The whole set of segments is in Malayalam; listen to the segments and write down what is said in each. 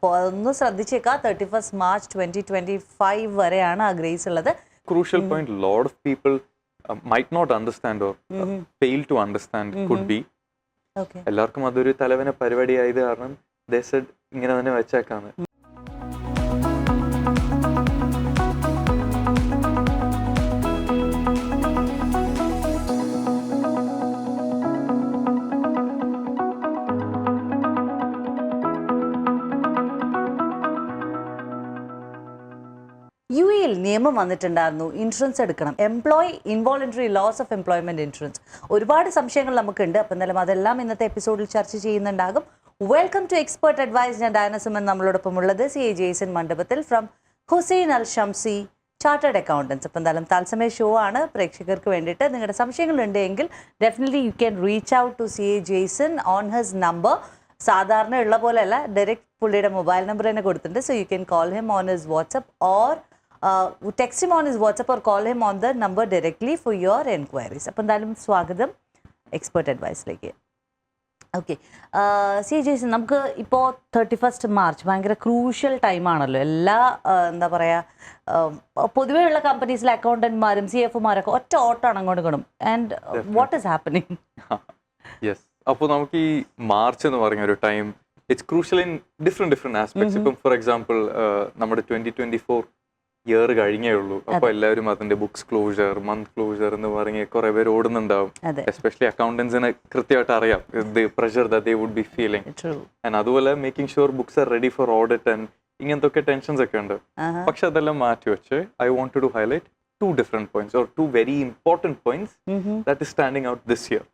അപ്പോൾ അതൊന്ന് ശ്രദ്ധിച്ചേക്കാം. 31st March 2025 വരെയാണ് ആ ഗ്രേസ് ഉള്ളത്. Crucial point, lot of people might not understand or fail to understand could be. എല്ലാവർക്കും അതൊരു തലവന പരിപാടി ആയത് കാരണം they said ഇങ്ങനെ തന്നെ വെച്ചേക്കാണ്. UAE നിയമം വന്നിട്ടുണ്ടായിരുന്നു, ഇൻഷുറൻസ് എടുക്കണം, employee involuntary loss of employment insurance. ഒരുപാട് സംശയങ്ങൾ നമുക്കുണ്ട്. അപ്പം എന്തായാലും അതെല്ലാം ഇന്നത്തെ എപ്പിസോഡിൽ ചർച്ച ചെയ്യുന്നുണ്ടാകും. Welcome to expert advice. ഞാൻ ഡയനസുമൻ. നമ്മളോടൊപ്പം ഉള്ളത് CA Jaison Mandapathil from Hussain Al Shamsi chartered accountants. അപ്പം എന്തായാലും തത്സമയ ഷോ ആണ് പ്രേക്ഷകർക്ക് വേണ്ടിയിട്ട്. നിങ്ങളുടെ സംശയങ്ങൾ ഉണ്ടെങ്കിൽ definitely you can reach out to CA Jason on his number. സാധാരണ ഉള്ള പോലെയല്ല, ഡയറക്റ്റ് പുള്ളിയുടെ മൊബൈൽ നമ്പർ തന്നെ കൊടുത്തിട്ടുണ്ട്. So you can call him on his WhatsApp or text him on his WhatsApp or call him on the number directly for your enquiries. അപ്പം എന്തായാലും സ്വാഗതം എക്സ്പെർട്ട് അഡ്വൈസിലേക്ക്. ഓക്കെ, CA ജെയ്സൺ, നമുക്ക് ഇപ്പോൾ 31st March ഭയങ്കര ക്രൂഷ്യൽ ടൈമാണല്ലോ. എല്ലാ എന്താ പറയുക, പൊതുവേ ഉള്ള കമ്പനീസിലെ അക്കൗണ്ടന്റ്മാരും CFOമാരൊക്കെ ഒറ്റ ഓട്ടാണ് അങ്ങോട്ട് ഇങ്ങോട്ടും. And what is happening? Yes, അപ്പോൾ നമുക്ക് ഈ മാർച്ച് എന്ന് പറഞ്ഞ ഒരു time it's crucial in different aspects. ഇപ്പം ഫോർ എക്സാമ്പിൾ നമ്മുടെ 2024 ഇയർ കഴിഞ്ഞേ ഉള്ളൂ. അപ്പൊ എല്ലാവരും അതിന്റെ ബുക്സ് ക്ലോഷർ, മന്ത് ക്ലോഷർ എന്ന് പറഞ്ഞ് കുറെ പേര് ഓടുന്നുണ്ടാവും. എസ്പെഷ്യലി അക്കൗണ്ടൻസിന് കൃത്യമായിട്ട് അറിയാം pressure that they would be feeling. And അതുപോലെ making sure books are ready for audit and ഇങ്ങനത്തെ ഒക്കെ ടെൻഷൻസ് ഒക്കെ ഉണ്ട്. പക്ഷെ അതെല്ലാം മാറ്റി വെച്ച് I want to highlight 2 different points or 2 very important points that is standing out this year.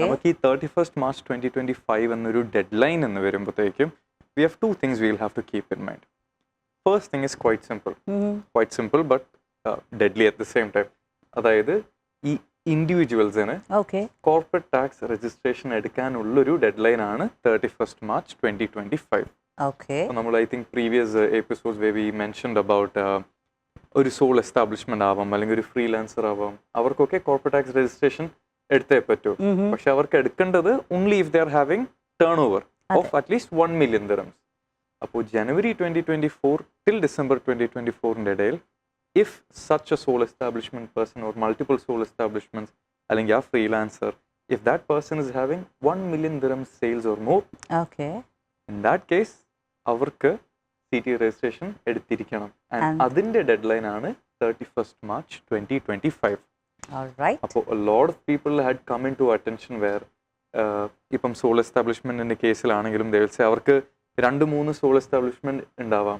നമുക്ക് ഈ 31st March 2025 എന്നൊരു ഡെഡ് ലൈൻ എന്ന് വരുമ്പോഴത്തേക്കും we have 2 things we'll have to keep in mind. First thing is quite simple but deadly at the same time. അതായത് ഈ ഇൻഡിവിജ്വൽസിന് കോർപ്പറേറ്റ് ടാക്സ് രജിസ്ട്രേഷൻ എടുക്കാനുള്ളൊരു ഡെഡ് ലൈൻ ആണ് 31st March 2025. നമ്മൾ I think previous episodes where we mentioned about ഒരു സോൾ എസ്റ്റാബ്ലിഷ്മെന്റ് ആവാം അല്ലെങ്കിൽ ഒരു ഫ്രീലാൻസർ ആവാം, അവർക്കൊക്കെ കോർപ്പറേറ്റ് ടാക്സ് രജിസ്ട്രേഷൻ എടുത്തേ പറ്റൂ. പക്ഷെ അവർക്ക് എടുക്കേണ്ടത് only if they are having turnover of at least 1 million dirhams. അപ്പോൾ January 2024 till December 2024 ഇടയിൽ if such a sole establishment person or multiple sole establishments അല്ലെങ്കിൽ ആ freelancer, if that person is having 1 million dirhams sales or more, in that case അവർക്ക് CT രജിസ്ട്രേഷൻ എടുത്തിരിക്കണം. ആൻഡ് അതിന്റെ ഡെഡ് ലൈൻ ആണ് 31st March 2025. അപ്പോൾ a lot of people had come into attention where ഇപ്പം സോൾ എസ്റ്റാബ്ലിഷ്മെന്റിന്റെ കേസിലാണെങ്കിലും they will say അവർക്ക് 2-3 സോൾ എസ്റ്റാബ്ലിഷ്മെന്റ് ഉണ്ടാവാം.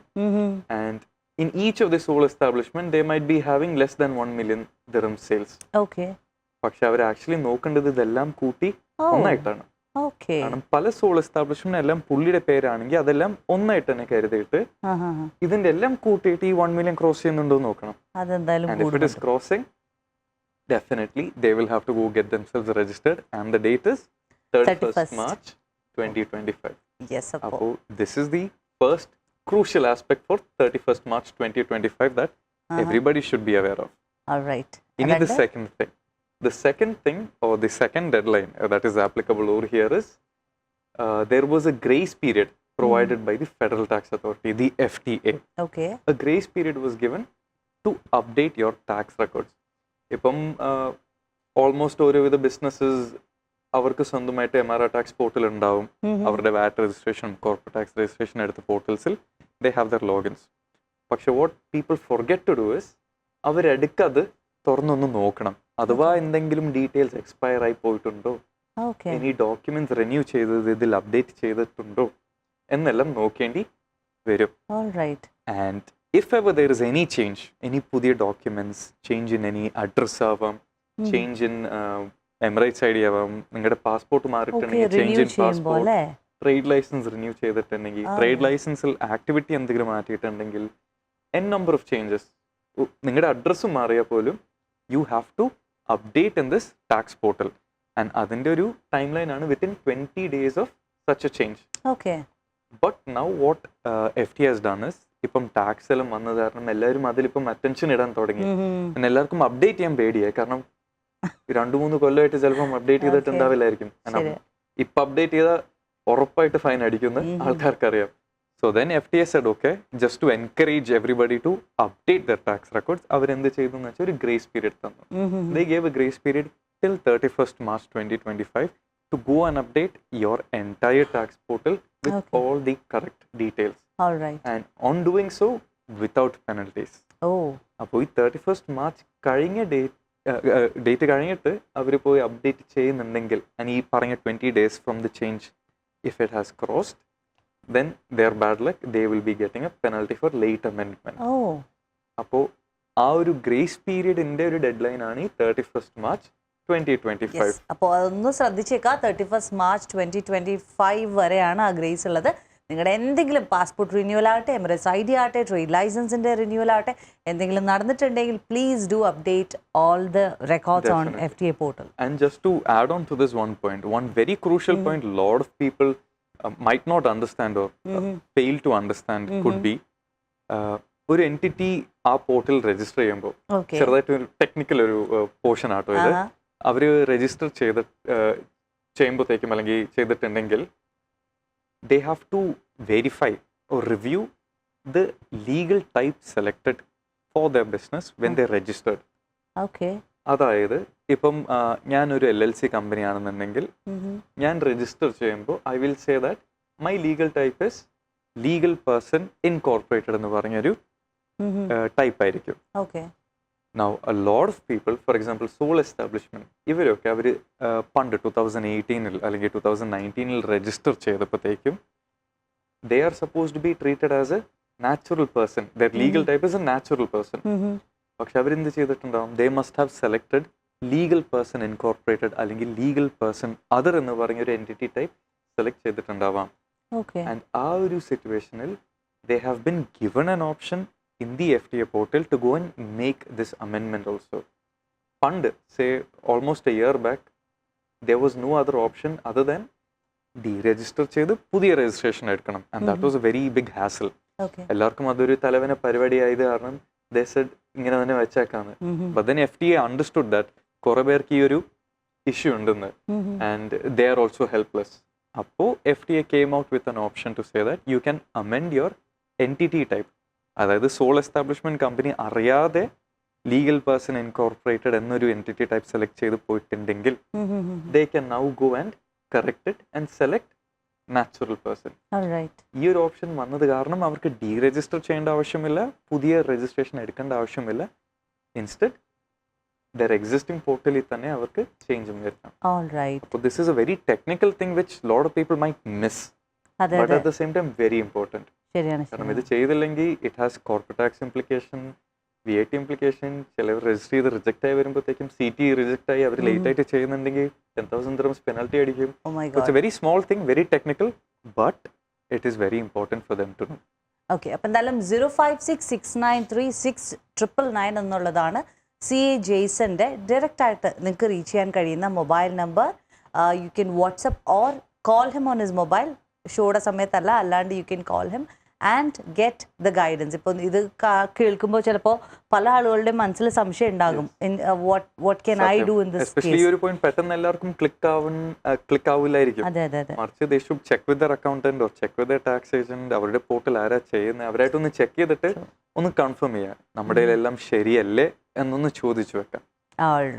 And in each of the sole establishment they might be having less than 1 million dirham sales. പക്ഷെ അവർ ആക്ച്വലി നോക്കേണ്ടത് ഇതെല്ലാം കൂട്ടി ഒന്നായിട്ടാണ്. കാരണം പല സോൾ എസ്റ്റാബ്ലിഷ്മെന്റ് എല്ലാം പുള്ളിയുടെ പേരാണെങ്കിൽ അതെല്ലാം ഒന്നായിട്ട് തന്നെ കരുതിയിട്ട് ഇതിന്റെ എല്ലാം കൂട്ടിയിട്ട് ഈ 1 million ക്രോസ് ചെയ്യുന്നുണ്ടോ നോക്കണം. And if it is crossing, definitely they will have to go get themselves registered and the date is 31st March 2025. Yes, so this is the first crucial aspect for 31st March 2025 that everybody should be aware of. All right. And the second thing or the second deadline that is applicable over here is there was a grace period provided by the Federal Tax Authority, the FTA. A grace period was given to update your tax records. ഇപ്പം ഓൾമോസ്റ്റ് ഓരോവിധ ബിസിനസ്സസ് അവർക്ക് സ്വന്തമായിട്ട് MRA ടാക്സ് പോർട്ടൽ ഉണ്ടാവും. അവരുടെ VAT registration, corporate tax registration എടുത്ത പോർട്ടൽസിൽ ദേ ഹാവ് ദർ ലോഗിൻസ്. പക്ഷെ what people forget to do is അവരെടുക്കത് തുറന്നൊന്ന് നോക്കണം. അഥവാ എന്തെങ്കിലും ഡീറ്റെയിൽസ് എക്സ്പയർ ആയി പോയിട്ടുണ്ടോ, ഇനി ഡോക്യുമെന്റ്സ് റിന്യൂ ചെയ്തത് ഇതിൽ അപ്ഡേറ്റ് ചെയ്തിട്ടുണ്ടോ എന്നെല്ലാം നോക്കേണ്ടി വരും. And if ever there is any change, any പുതിയ documents, change in any address ആവാം, change in Emirates ID ആവാം, നിങ്ങളുടെ പാസ്പോർട്ട് മാറിയിട്ടുണ്ടെങ്കിൽ change in passport, trade licence renew ചെയ്തിട്ടുണ്ടെങ്കിൽ, ട്രേഡ് ലൈസൻസിൽ ആക്ടിവിറ്റി എന്തെങ്കിലും മാറ്റിയിട്ടുണ്ടെങ്കിൽ, n number of changes, നിങ്ങളുടെ അഡ്രസ്സ് മാറിയാൽ പോലും you have to update in this tax portal. And അതിന്റെ ഒരു ടൈം ലൈൻ ആണ് within 20 days of such a change. But now what FTA has done is, ഇപ്പം ടാക്സ് എല്ലാം വന്നത് കാരണം എല്ലാവരും അതിലിപ്പം അറ്റൻഷൻ ഇടാൻ തുടങ്ങി. പിന്നെ എല്ലാവർക്കും അപ്ഡേറ്റ് ചെയ്യാൻ പേടിയായി. കാരണം 2-3 കൊല്ലമായിട്ട് ചിലപ്പം അപ്ഡേറ്റ് ചെയ്തിട്ടുണ്ടാവില്ലായിരിക്കും. ഇപ്പൊ അപ്ഡേറ്റ് ചെയ്താൽ ഉറപ്പായിട്ട് ഫൈൻ അടിക്കുന്ന ആൾക്കാർക്ക് അറിയാം. So then FTA said, okay, just to encourage everybody to update their tax records, avarendu cheyidunu vecha oru grace period thannu. They gave a grace period till 31st March 2025 to go and update your entire tax portal with all the correct details. All right. And on doing so, without penalties. Oh. അപ്പോൾ ഈ 31st March കഴിഞ്ഞ ഡേറ്റ് കഴിഞ്ഞിട്ട് അവർ പോയി അപ്ഡേറ്റ് ചെയ്യുന്നുണ്ടെങ്കിൽ ഈ പറഞ്ഞ 20 days from the change if it has crossed then their bad luck, they will be getting a penalty for late amendment. അപ്പോൾ ആ ഒരു ഗ്രേസ് പീരിയഡിന്റെ ഒരു ഡെഡ്ലൈൻ ആണ് ഈ 31st March 2025. അപ്പോൾ അതൊന്ന് ശ്രദ്ധിച്ചേക്കാം. 31st March 2025 വരെയാണ് ആ ഗ്രേസ് ഉള്ളത്. നിങ്ങളുടെ എന്തെങ്കിലും പാസ്പോർട്ട് റിന്യൂവൽ ആകട്ടെ, എമിറേറ്റ്സ് ID ആകട്ടെ, ട്രേഡ് ലൈസൻസിന്റെ റിന്യൂവൽ ആകട്ടെ, എന്തെങ്കിലും നടന്നിട്ടുണ്ടെങ്കിൽ please do update all the records on FTA portal. And just to add on to this one point, one very crucial point a lot of people might not understand or fail to understand could be ഒരു എൻറ്റിറ്റി ആ പോർട്ടൽ രജിസ്റ്റർ ചെയ്യുമ്പോൾ ചെറുതായിട്ട് ഒരു ടെക്നിക്കൽ ഒരു പോർഷൻ ആട്ടോ ഇത്. അവർ രജിസ്റ്റർ ചെയ്യുമ്പോഴത്തേക്കും അല്ലെങ്കിൽ ചെയ്തിട്ടുണ്ടെങ്കിൽ they have to verify or review the legal type selected for their business when they registered. Okay. അതായത് ഇപ്പം ഞാനൊരു LLC കമ്പനി ആണെന്നുണ്ടെങ്കിൽ ഞാൻ രജിസ്റ്റർ ചെയ്യുമ്പോൾ I will say that my legal type is legal person incorporated എന്ന് പറഞ്ഞൊരു ടൈപ്പ് ആയിരിക്കും. Now a lot of people, for example sole establishment, ഇവരൊക്കെ അവർ പണ്ട് 2018 അല്ലെങ്കിൽ 2019 register ചെയ്തപ്പോഴത്തേക്കും they are supposed to be treated as a natural person. Their legal type is a natural person. പക്ഷെ അവരെന്ത് ചെയ്തിട്ടുണ്ടാവും, they must have selected legal person incorporated അല്ലെങ്കിൽ legal person other എന്ന് പറഞ്ഞൊരു entity type സെലക്ട് ചെയ്തിട്ടുണ്ടാവാം. And ആ ഒരു സിറ്റുവേഷനിൽ they have been given an option in the FTA portal to go and make this amendment also. Fund, say almost a year back, there was no other option other than deregister ചെയ്ത് പുതിയ രജിസ്ട്രേഷൻ എടുക്കണം. And that was a very big hassle. എല്ലാവർക്കും അതൊരു തലവന പരിപാടിയായത് കാരണം they said ഇങ്ങനെ തന്നെ വെച്ചേക്കാന്ന്. But then FTA understood that കുറെ പേർക്ക് ഈ ഒരു ഇഷ്യൂ ഉണ്ടെന്ന് and they are also helpless. അപ്പോൾ FTA came out with an option to say that you can amend your entity type. അതായത് സോൾ എസ്റ്റാബ്ലിഷ്മെന്റ് കമ്പനി അറിയാതെ ലീഗൽ പേഴ്സൺ ഇൻകോർപ്പറേറ്റഡ് എന്നൊരു എൻറ്റിറ്റി ടൈപ്പ് സെലക്ട് ചെയ്ത് പോയിട്ടുണ്ടെങ്കിൽ they can now go and correct it and select natural person. ഈ ഒരു ഓപ്ഷൻ വന്നത് കാരണം അവർക്ക് ഡീരജിസ്റ്റർ ചെയ്യേണ്ട ആവശ്യമില്ല, പുതിയ രജിസ്ട്രേഷൻ എടുക്കേണ്ട ആവശ്യമില്ല. ഇൻസ്റ്റെഡ് their existing portal തന്നെ അവർക്ക് ചേഞ്ചും വരുത്താം. So this is a very technical thing which a lot of people might miss, but at the same time very important. കാരണം ഇത് ചെയ്തില്ലെങ്കിൽ it has corporate tax implication, VAT implication. ചിലവർ രജിസ്റ്റർ ചെയ്ത് റിജക്ട് ആയി വരുമ്പോഴത്തേക്കും CT റിജക്ട് ആയി അവർ ലേറ്റ് ആയിട്ട് ചെയ്യുന്നുണ്ടെങ്കിൽ 10,000 dirhams പെനൽറ്റി അടിക്കും. It's a very small thing, very technical, but it is very important for them to know. Okay, അപ്പം എന്തായാലും 056693699 എന്നുള്ളതാണ് CA ജെയ്സന്റെ ഡയറക്റ്റ് ആയിട്ട് നിങ്ങൾക്ക് റീച്ച് ചെയ്യാൻ കഴിയുന്ന mobile number. You can WhatsApp or call him on his mobile. ഷോയുടെ സമയത്തല്ല, അല്ലാണ്ട് U can call him and get the guidance. ഇപ്പം ഇത് കേൾക്കുമ്പോൾ ചിലപ്പോൾ പല ആളുകളുടെ മനസ്സിൽ സംശയം ഉണ്ടാകും, what can I do in this case. ഈ ഒരു പോയിന്റ് പെട്ടെന്ന് എല്ലാവർക്കും ക്ലിക്ക് ആവില്ലായിരിക്കും. മറിച്ച് they should check with there accountant or check with there tax agent. അവരുടെ പോർട്ടൽ ആരാ ചെയ്യുന്നത് അവരായിട്ടൊന്ന് ചെക്ക് ചെയ്തിട്ട് ഒന്ന് കൺഫേം ചെയ്യാം നമ്മുടെ എല്ലാം ശരിയല്ലേ എന്നൊന്ന് ചോദിച്ചു വെക്കാം.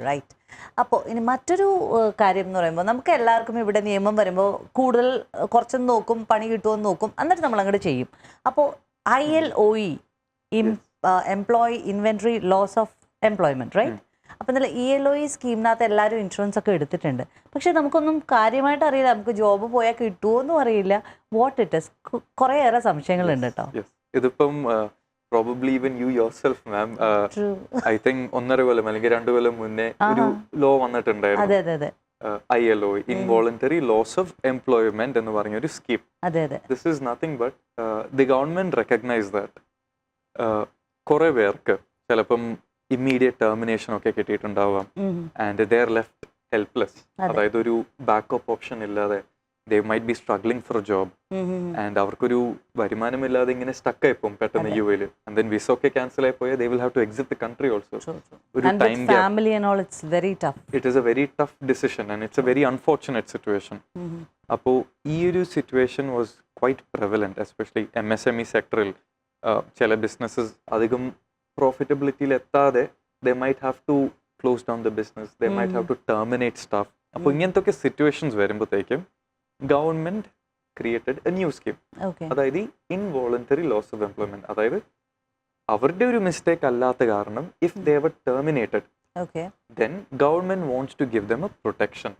റൈറ്റ്. അപ്പോൾ ഇനി മറ്റൊരു കാര്യം എന്ന് പറയുമ്പോൾ നമുക്ക് എല്ലാവർക്കും ഇവിടെ നിയമം വരുമ്പോൾ കൂടുതൽ കുറച്ചൊന്ന് നോക്കും, പണി കിട്ടുമെന്ന് നോക്കും, എന്നിട്ട് നമ്മൾ അങ്ങോട്ട് ചെയ്യും. അപ്പോൾ ILOE, employee inventory loss of employment, right? അപ്പം നല്ല ELOE സ്കീമിനകത്ത് എല്ലാവരും ഇൻഷുറൻസ് ഒക്കെ എടുത്തിട്ടുണ്ട്. പക്ഷെ നമുക്കൊന്നും കാര്യമായിട്ട് അറിയില്ല, നമുക്ക് ജോബ് പോയാൽ കിട്ടുമോന്നും അറിയില്ല. വാട്ട് ഇറ്റ് ഇസ്, കുറേയേറെ സംശയങ്ങളുണ്ട് കേട്ടോ. ഇതിപ്പം probably even you yourself ma'am, I think 1.5 കൊല്ലം അല്ലെങ്കിൽ 2 കൊല്ലം മുന്നേ ഒരു ലോ വന്നിട്ടുണ്ടായിരുന്നു, ILOE, involuntary loss of employment എന്ന് പറഞ്ഞ ഒരു scheme. This is nothing but the government recognise that കുറെ പേർക്ക് ചിലപ്പം ഇമ്മീഡിയറ്റ് ടെർമിനേഷൻ ഒക്കെ കിട്ടിയിട്ടുണ്ടാവാം and they are left helpless. അതായത് ഒരു ബാക്കപ്പ് ഓപ്ഷൻ ഇല്ലാതെ they might be struggling for a job and അവർക്കൊരു വരുമാനമില്ലാതെ ഇങ്ങനെ സ്റ്റക്ക് ആയിപ്പോകും പെട്ടെന്ന് UAE and then visa ഒക്കെ ക്യാൻസൽ ആയി പോയാൽ they will have to exit the country also. ഒരു And time with family and all, it's very tough. It is a very tough decision and it's a very unfortunate situation. അപ്പോൾ ഈ ഒരു situation was quite prevalent, especially MSME sector. ചില ബിസിനസ്സസ് അധികം പ്രോഫിറ്റബിലിറ്റിയിൽ എത്താതെ they might have to close down the business, they might have to terminate staff. അപ്പോൾ ഇങ്ങനത്തെ സിറ്റുവേഷൻസ് വരുമ്പോഴത്തേക്കും government created a new scheme, അതായത് ഇൻവോളണ്ടറി ലോസ് ഓഫ് എംപ്ലോയ്മെന്റ്. അതായത് അവരുടെ ഒരു മിസ്റ്റേക്ക് അല്ലാത്ത കാരണം if they were terminated, then government wants to give them a protection.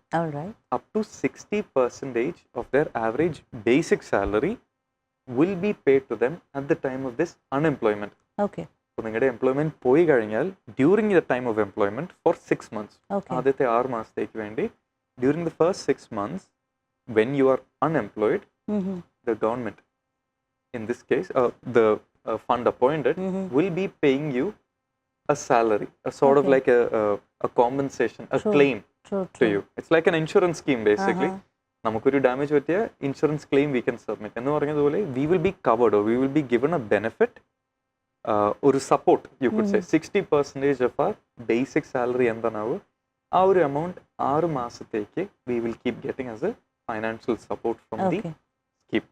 Up to 60% of their average basic salary will be paid to them at the time of this unemployment. അപ്പോൾ നിങ്ങളുടെ എംപ്ലോയ്മെന്റ് പോയി കഴിഞ്ഞാൽ during the time of employment four 6 months, ആദ്യത്തെ 6 മാസത്തേക്ക് വേണ്ടി, during the first 6 months when you are unemployed, the government, in this case the fund appointed, will be paying you a salary, a sort of like a compensation, a claim to you. It's like an insurance scheme basically. നമുക്കൊരു ഡാമേജ് പറ്റിയ insurance claim we can submit എന്ന് പറഞ്ഞതുപോലെ we will be covered, or we will be given a benefit, ഒരു support you could say. 60% of our basic salary എന്താണാവും ആ ഒരു എമൗണ്ട് 6 മാസത്തേക്ക് we will keep getting as a financial support from the scheme.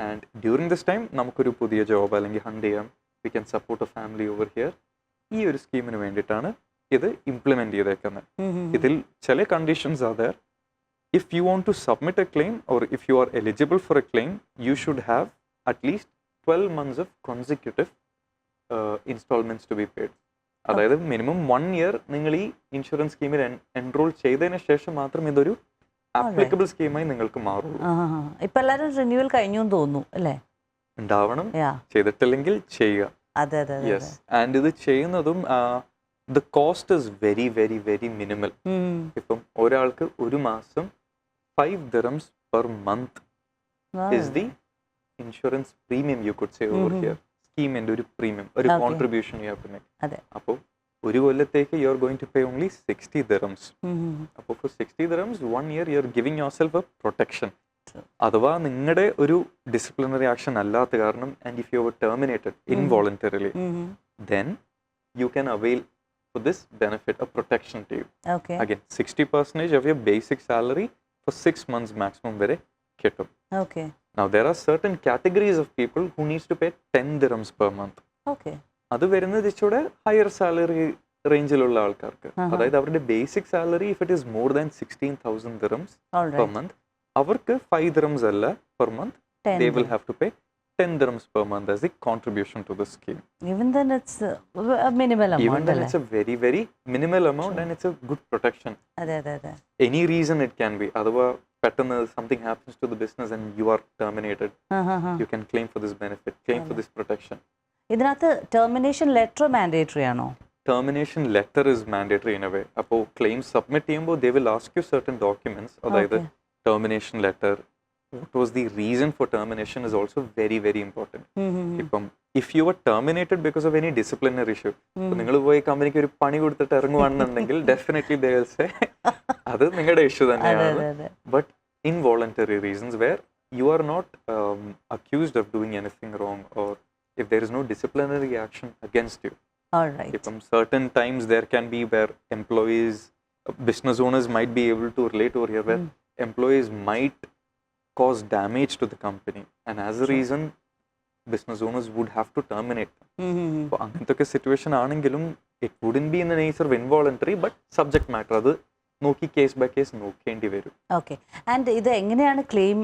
And during this time നമുക്കൊരു പുതിയ ജോബ് അല്ലെങ്കിൽ ഹണ്ട് ചെയ്യാം, we can support a family over here. ഈ ഒരു സ്കീമിന് വേണ്ടിയിട്ടാണ് ഇത് ഇംപ്ലിമെന്റ് ചെയ്തേക്കുന്നത്. ഇതിൽ ചില conditions are there. If you want to submit a claim, or if you are eligible for a claim, you should have at least 12 months of consecutive installments to be paid. അതായത് മിനിമം 1 year നിങ്ങൾ ഈ ഇൻഷുറൻസ് സ്കീമിൽ എൻറോൾ ചെയ്തതിന് ശേഷം മാത്രം ഇതൊരു ആപ്ലിക്കബിൾ സ്കീമായി നിങ്ങൾക്ക് മാറുള്ളൂ. ഇപ്പൊ എല്ലാവരും റിന്യൂവൽ കഴിഞ്ഞു തോന്നുന്നു അല്ലേ? ഉണ്ടാവണം, ചെയ്തിട്ടില്ലെങ്കിൽ ചെയ്യുക. യെസ്, ആൻഡ് ഇത് ചെയ്യുന്നതും the cost is very very very minimal. ഇപ്പം ഒരാൾക്ക് ഒരു മാസം 5 dirhams per month is the insurance premium, you could say, over here. Scheme and ഒരു premium, ഒരു contribution you have to make. അപ്പോൾ ഒരു കൊല്ലത്തേക്ക് you are going to pay only 60 dirhams. അപ്പോൾ for 60 dirhams 1 year you are giving yourself a protection. അഥവാ നിങ്ങളുടെ ഒരു ഡിസിപ്ലിനറി ആക്ഷൻ അല്ലാത്ത കാരണം, and if you were terminated involuntarily, then you can avail for this benefit a protection to you. Again, 60% of your basic salary for 6 months maximum vare kittum. Now there are certain categories of people who needs to pay 10 dirhams per month. adu varunathu ichude higher salary range ilulla aalkarku, adayithu avരുടെ basic salary if it is more than 16,000 dirhams per month, avarku 5 dirhams alla per month, they will have to pay 10 dirhams per month as a contribution to the scheme. Even then it's a minimal amount. Even then it's a very very minimal amount, and it's a good protection. Any reason it can be, otherwise pettannu something happens to the business and you are terminated, you can claim for this benefit, claim for this protection. ഇതിനകത്ത് termination letter mandatory ആണോ? Termination letter is mandatory in a way. അപ്പോൾ claim submit ചെയ്യുമ്പോൾ they will ask you certain documents, അതായത് termination letter, what was the reason for termination is also very very important. ഇപ്പം if you were terminated because of any disciplinary issue, നിങ്ങൾ പോയി കമ്പനിക്ക് ഒരു പണി കൊടുത്തിട്ട് ഇറങ്ങുവാണെന്നുണ്ടെങ്കിൽ definitely they will say അത് നിങ്ങളുടെ ഇഷ്യൂ തന്നെയാണ്. But involuntary reasons where you are not accused of doing anything wrong, or if there is no disciplinary action against you. From certain times there can be where employees, business owners might be able to relate over here, where employees might cause damage to the company, and as a reason business owners would have to terminate them. So anganthokka situation aanengilum it wouldn't be in the nature of involuntary, but subject matter adu നോക്കി കേസ് ബൈ കേസ് നോക്കേണ്ടി വരും. ആൻഡ് ഇത് എങ്ങനെയാണ് ക്ലെയിം,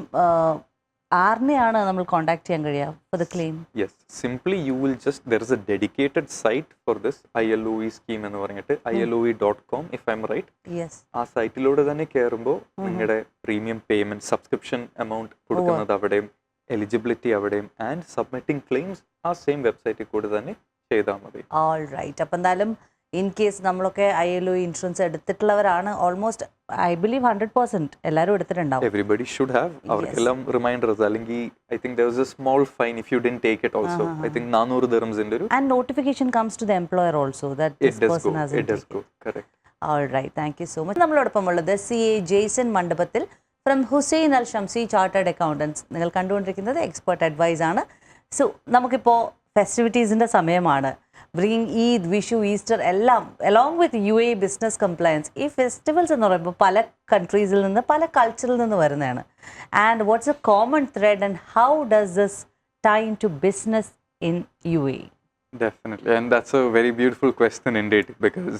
ആർനെയാണ് നമ്മൾ കോൺടാക്ട് ചെയ്യാൻ കഴിയുക for the claim? Yes, simply you will just, there is a dedicated site for this ILOE scheme എന്ന് പറഞ്ഞിട്ട് iloe.com if I'm right. ആ സൈറ്റിലൂടെ തന്നെ കയറുമ്പോൾ നിങ്ങളുടെ പ്രീമിയം പേയ്മെന്റ് സബ്സ്ക്രിപ്ഷൻ എമൗണ്ട് കൊടുക്കുന്നത് അവിടെയും എലിജിബിലിറ്റി അവിടെയും ആൻഡ് സബ്മിറ്റിംഗ് ക്ലെയിംസ് ആ സെയിം വെബ്സൈറ്റിൽ കൂടെ തന്നെ ചെയ്താൽ മതി. ഓൾറൈറ്റ്. അപ്പം എന്തായാലും ഇൻ കേസ് നമ്മളൊക്കെ ILOE ഇൻഷുറൻസ് എടുത്തിട്ടുള്ളവരാണ്, ഓൾമോസ്റ്റ് ഐ ബിലീവ് 100% എല്ലാവരും എടുത്തിട്ടുണ്ടാവും. Everybody should have. അവർക്കെല്ലാം റിമൈൻഡേഴ്സ് അല്ലെങ്കിൽ I think there was a small fine if you didn't take it also. I think 400 dirhams ന്റെ ഒരു and notification comes to the employer also that this person has it does go. Correct. All right, thank you so much. നമ്മളോടൊപ്പം ഉള്ളത് CA Jaison മണ്ഡപത്തിൽ, from Hussain Al Shamsi chartered accountants. നിങ്ങൾ കണ്ടുകൊണ്ടിരിക്കുന്നത് എക്സ്പേർട്ട് അഡ്വൈസ് ആണ്. സോ നമുക്കിപ്പോൾ ഫെസ്റ്റിവിറ്റീസിൻ്റെ സമയമാണ്. ബ്രിങ്ങിങ് ഈദ്, വിഷു, ഈസ്റ്റർ എല്ലാം along with UAE business compliance. ഈ ഫെസ്റ്റിവൽസ് എന്ന് പറയുമ്പോൾ പല കൺട്രീസിൽ നിന്ന് പല കൾച്ചറിൽ നിന്ന് വരുന്നതാണ്. And what's a common thread and how does this time to business in UAE? Definitely, and that's a very beautiful question indeed, because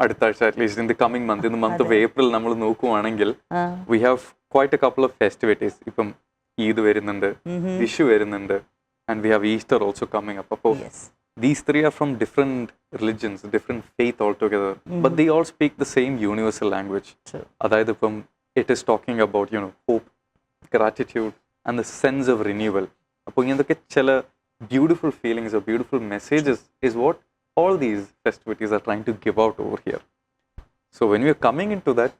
അടുത്ത ആഴ്ച, at least in the coming month, in the month of April, നമ്മൾ നോക്കുവാണെങ്കിൽ we have quite a couple of festivities. ഇപ്പം ഈദ് വരുന്നുണ്ട്, വിഷു വരുന്നുണ്ട്, and we have Easter also coming up. അപ്പോൾ these three are from different religions, different faith altogether, but they all speak the same universal language. അതായത് ഇപ്പം it is talking about, hope, gratitude, and the sense of renewal. അപ്പോൾ ഇങ്ങനത്തെ ചില beautiful feelings or beautiful messages is what all these festivities are trying to give out over here. So when we are coming into that,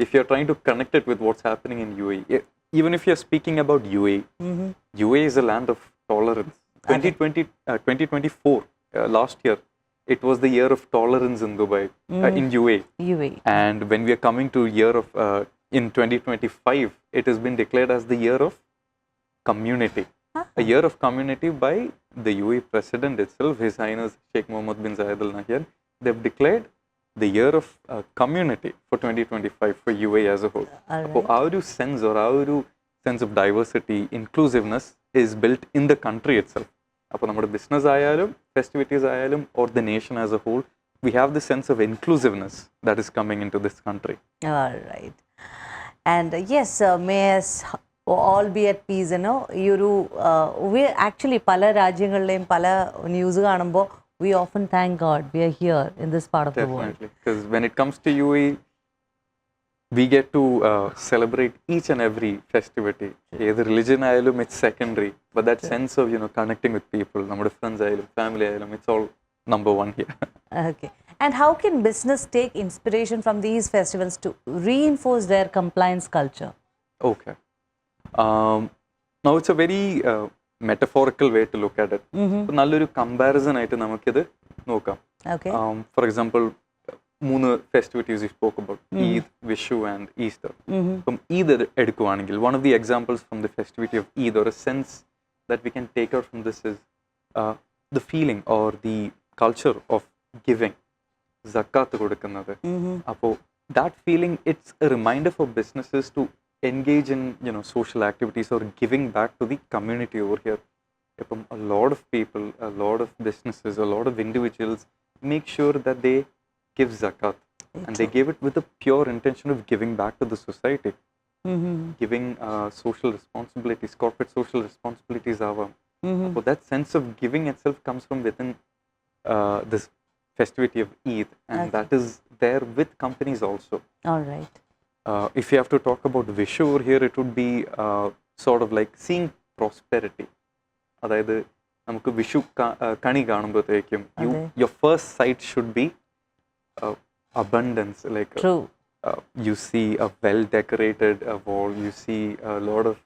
if you are trying to connect it with what's happening in UAE, even if you are speaking about UAE, UAE is a land of tolerance. 2024, last year, it was the year of tolerance in Dubai, in UAE. And when we are coming to year of, in 2025, it has been declared as the year of community. A year of community by the UAE president itself, His Highness Sheikh Mohammed bin Zayed Al Nahyan. They've declared the year of community for 2025 for UAE as a whole. So our sense or our sense of diversity, inclusiveness is built in the country itself. അപ്പോൾ നമ്മുടെ ബിസിനസ് ആയാലും ഫെസ്റ്റിവിറ്റീസ് ആയാലും or the nation as a whole, we have the sense of inclusiveness that is coming into this country. All right. And yes, may us all be at peace. ഈ ഒരു we actually പല രാജ്യങ്ങളിലെയും പല ന്യൂസ് കാണുമ്പോൾ we often thank God we are here in this part of the world. Definitely, because when it comes to UAE, we get to celebrate each and every festivity. Either religion ayalum, it's secondary, but that sense of connecting with people, നമ്മുടെ friends ayalum, family ayalum, it's all number one here. Okay. And how can business take inspiration from these festivals to reinforce their compliance culture? Okay. Now it's a very metaphorical way to look at it. നല്ലൊരു കമ്പാരിസൺ ആയിട്ട് നമുക്കിത് നോക്കാം. For example, മൂന്ന് festivities you spoke about, Eid, Vishu and Easter. ഇപ്പം ഈദ് എടുക്കുവാണെങ്കിൽ one of the examples from the festivity of Eid, or a sense that we can take out from this, is the feeling or the culture of giving, zakat കൊടുക്കുന്നത്. അപ്പോൾ that feeling, it's a reminder for businesses to engage in social activities or giving back to the community over here. A lot of people, a lot of businesses, a lot of individuals make sure that they give zakat, and they give it with the pure intention of giving back to the society, giving social responsibilities, corporate social responsibilities. So that sense of giving itself comes from within this festivity of Eid, and that is there with companies also. All right. If you have to talk about Vishu over here, it would be sort of like seeing prosperity. അതായത് നമുക്ക് വിഷു കണി കാണുമ്പോഴത്തേക്കും your first sight should be abundance. Like you see a well decorated wall, you see a lot of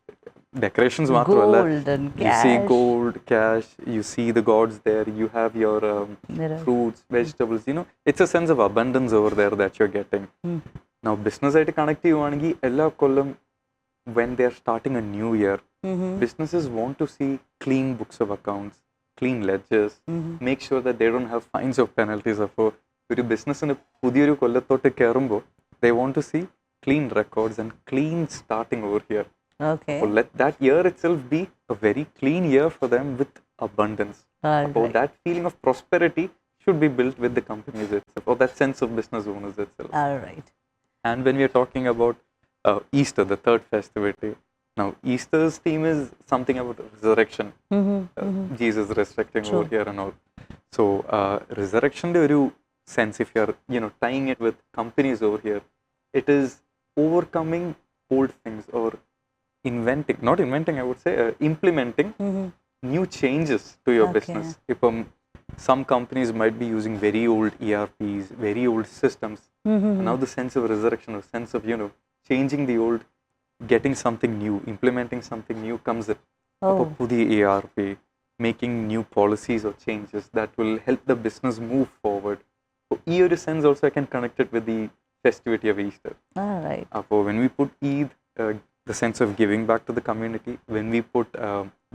decorations, gold and you cash. see gold, cash, you see the gods there, you have your fruits, vegetables, it's a sense of abundance over there that you're getting. Now business ആയിട്ട് കണക്ട് ചെയ്യുവാണെങ്കിൽ എല്ലാ കൊല്ലം when they're starting a new year, businesses want to see clean books of accounts, clean ledgers, make sure that they don't have fines or penalties. അപ്പോൾ ഒരു ബിസിനസ്സിന് പുതിയൊരു കൊല്ലത്തോട്ട് കയറുമ്പോൾ they want to see clean records and clean starting over here. Okay. So let that year itself be a very clean year for them with abundance. So that feeling of prosperity should be built with the companies itself, or that sense of business owners itself. All right. And when we are talking about Easter, the third festivity, now Easter's theme is something about resurrection. Jesus resurrecting over here and all. So resurrection oru sense, if you are tying it with companies over here, it is overcoming old things or implementing new changes to your business. Some companies might be using very old ERPs, very old systems. Now the sense of resurrection, or sense of changing the old, getting something new, implementing something new comes in. Pudi ERP, making new policies or changes that will help the business move forward. So, in sense also I can connect it with the festivity of Easter. All right. When we put Eid, the sense of giving back to the community, when we put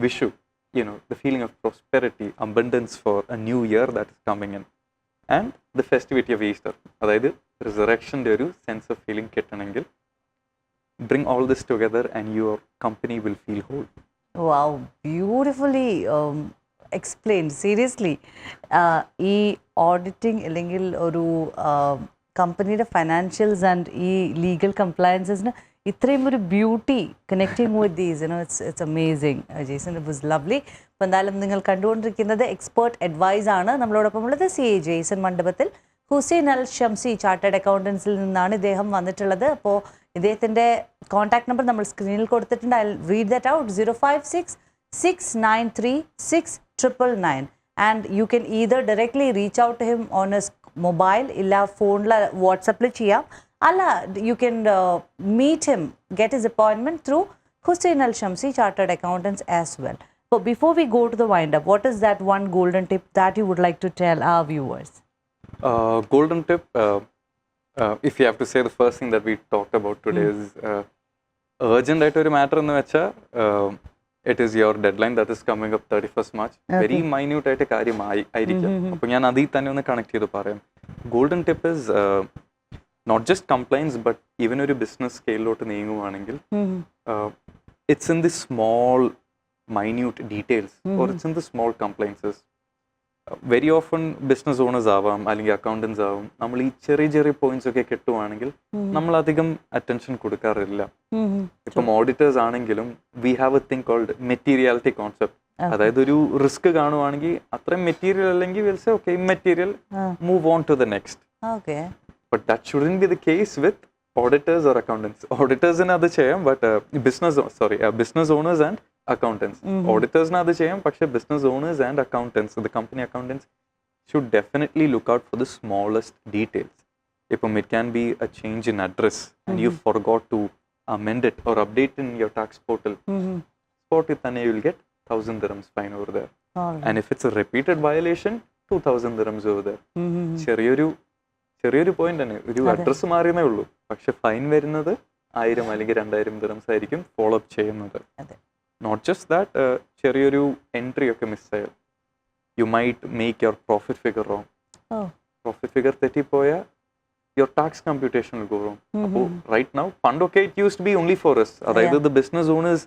Vishu, the feeling of prosperity, abundance for a new year that is coming in, and the festivity of Easter, അതായത് റിസറക്ഷൻ്റെ ഒരു സെൻസ് ഓഫ് ഫീലിംഗ് കിട്ടണമെങ്കിൽ bring all this together and your company will feel whole. Wow, beautifully explained. Seriously, ഈ ഓഡിറ്റിംഗ് അല്ലെങ്കിൽ ഒരു കമ്പനിയുടെ ഫൈനാൻഷ്യൽസ് ആൻഡ് ഈ ലീഗൽ കംപ്ലയൻസസിന് ഇത്രയും ഒരു beauty connecting with these it's amazing. Jaison, it was lovely. അപ്പോൾ എന്തായാലും നിങ്ങൾ കണ്ടുകൊണ്ടിരിക്കുന്നത് എക്സ്പേർട്ട് അഡ്വൈസ് ആണ്. നമ്മളോടൊപ്പം ഉള്ളത് CA ജെയ്സൺ മണ്ഡപത്തിൽ, ഹുസൈൻ അൽ ഷംസി ചാർട്ടേഡ് അക്കൗണ്ടൻസിൽ നിന്നാണ് ഇദ്ദേഹം വന്നിട്ടുള്ളത്. അപ്പോൾ ഇദ്ദേഹത്തിൻ്റെ കോൺടാക്ട് നമ്പർ നമ്മൾ സ്ക്രീനിൽ കൊടുത്തിട്ടുണ്ട്. I read that out: 056-693-6999. And you can either directly reach out to him on his mobile, illa phone la WhatsApp la cheyam, alla you can meet him, get his appointment through Hussein Al Shamsi Chartered Accountants as well. So before we go to the wind up, what is that one golden tip that you would like to tell our viewers? Golden tip, if you have to say the first thing that we talked about today is urgent ആയിട്ടൊരു മാറ്റർ എന്ന് വെച്ചാൽ it is your deadline that is coming up 31st March. Very minute ആയിട്ട് കാര്യമായിരിക്കും. അപ്പോൾ ഞാൻ അതിൽ തന്നെ ഒന്ന് കണക്ട് ചെയ്ത് പറയാം. Golden tip is not just compliance but even ഒരു ബിസിനസ് സ്കെയിലോട്ട് നീങ്ങുവാണെങ്കിൽ it's in the small minute details or it's in the small compliances. Very often business owners ആവാം അല്ലെങ്കിൽ അക്കൗണ്ടൻസ് ആവും, നമ്മൾ ഈ ചെറിയ ചെറിയ പോയിന്റ്സ് ഒക്കെ കിട്ടുവാണെങ്കിൽ നമ്മൾ അധികം അറ്റൻഷൻ കൊടുക്കാറില്ല. ഇപ്പം ഓഡിറ്റേഴ്സ് ആണെങ്കിലും we have a thing called materiality concept. അതായത് ഒരു റിസ്ക് കാണുവാണെങ്കിൽ അത്രയും മെറ്റീരിയൽ അല്ലെങ്കിൽ will say okay immaterial, move on to the next. But that shouldn't be the case with auditors or accountants. ഓഡിറ്റേഴ്സിന് അത് ചെയ്യാം, but business owners and accountants. Auditors na adu cheyam, pakshe business owners and accountants, the company accountants should definitely look out for the smallest details. If it can be a change in address and you forgot to amend it or update in your tax portal, spot it and you will get 1,000 dirhams fine over there. And if it's a repeated violation, 2,000 dirhams over there. ചെറിയൊരു പോയിന്റ് ആണ്, ഒരു അഡ്രസ് മാറിയേ ഉള്ളൂ, പക്ഷെ ഫൈൻ വരുന്നത് 1,000 അല്ലെങ്കിൽ 2,000 dirhams ആയിരിക്കും ഫോളോ അപ്പ് ചെയ്യുന്നത്. Not just that, ചെറിയൊരു എൻട്രി ഒക്കെ മിസ്സായാൽ you might make your profit figure wrong. Profit figure തെറ്റിപ്പോയാൽ your tax computation will go wrong. അപ്പോൾ right now, പണ്ടൊക്കെ it used to be only for us. അതായത് the business owners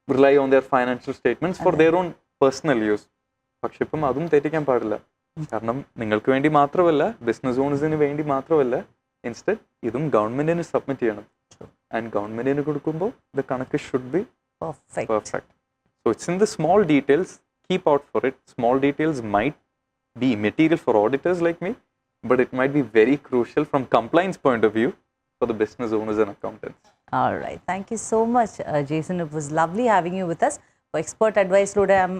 rely on their financial statements for their own personal use. പക്ഷെ ഇപ്പം അതും തെറ്റിക്കാൻ പാടില്ല. കാരണം നിങ്ങൾക്ക് വേണ്ടി മാത്രമല്ല, ബിസിനസ് ഓണേഴ്സിന് വേണ്ടി മാത്രമല്ല, ഇൻസ്റ്റെഡ് ഇതും ഗവൺമെന്റിന് സബ്മിറ്റ് ചെയ്യണം. ആൻഡ് ഗവൺമെന്റിന് കൊടുക്കുമ്പോൾ the കണക്ക് should be perfect. So it's in the small details. Keep out for it. Small details might be material for auditors like me, but it might be very crucial from compliance point of view for the business owners and accountants. All right. Thank you so much, Jaison. It was lovely having you with us. For expert advice lode, I'm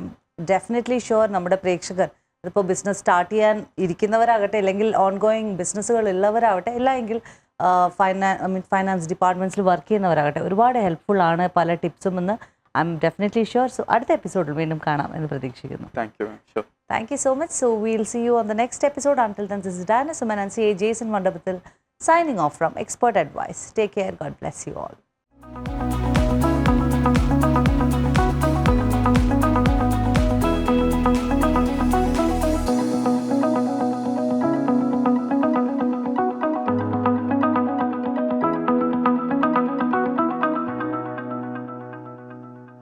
definitely sure നമ്മുടെ പ്രേക്ഷകർ ഇപ്പോൾ ബിസിനസ് സ്റ്റാർട്ട് ചെയ്യാൻ ഇരിക്കുന്നവരാകട്ടെ, അല്ലെങ്കിൽ ഓൺഗോയിങ് ബിസിനസ്സുകൾ ഉള്ളവരാകട്ടെ, ഇല്ല എങ്കിൽ ഫൈനാൻസ് ഡിപ്പാർട്ട്മെൻറ്റ്സിൽ വർക്ക് ചെയ്യുന്നവരാകട്ടെ, ഒരുപാട് ഹെൽപ്ഫുൾ ആണ് പല ടിപ്സും എന്ന് I M definitely sure. So അടുത്ത എപ്പിസോഡിൽ വീണ്ടും കാണാം എന്ന് പ്രതീക്ഷിക്കുന്നു. Thank you so much. So we'll see you on the next episode. Until then, this is Diana Suman and CA Jaison Mandapathil signing off from Expert Advice. Take care. God bless you all.